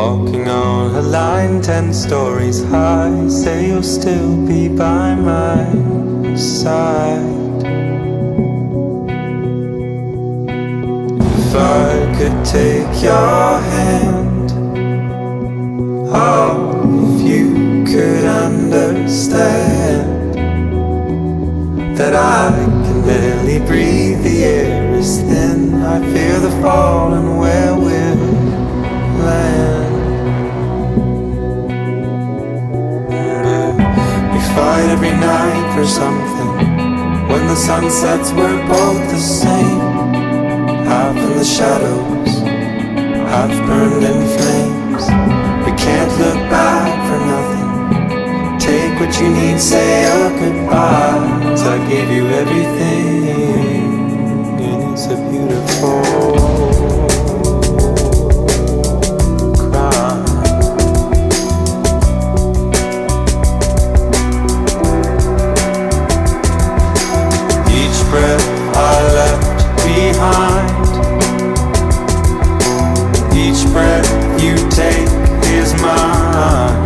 Walking on a line 10 stories high, say you'll still be by my side. If I could take your hand, oh, if you could understand that I can barely breathe, the air is thin, I fear the fall and where we'll land. We fight every night for something. When the sun sets we're both the same, half in the shadows, half burned in flames. We can't look back for nothing. Take what you need, say your goodbyes. I gave you everything, and it's a beautiful crime. Each breath I left behind, each breath you take is mine.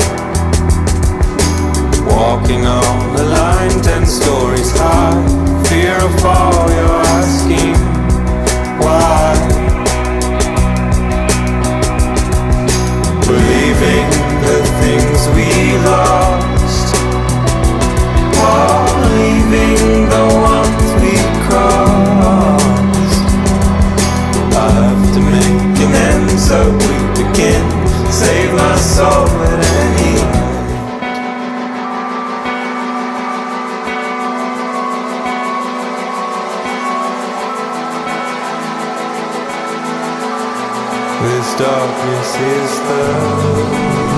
Walking on the line 10 stories high, fear of fall, you're asking why. Believing the things we lost, while leaving the ones we crossed. I have to make an end so we begin. Save my soul at any rate. This darkness is the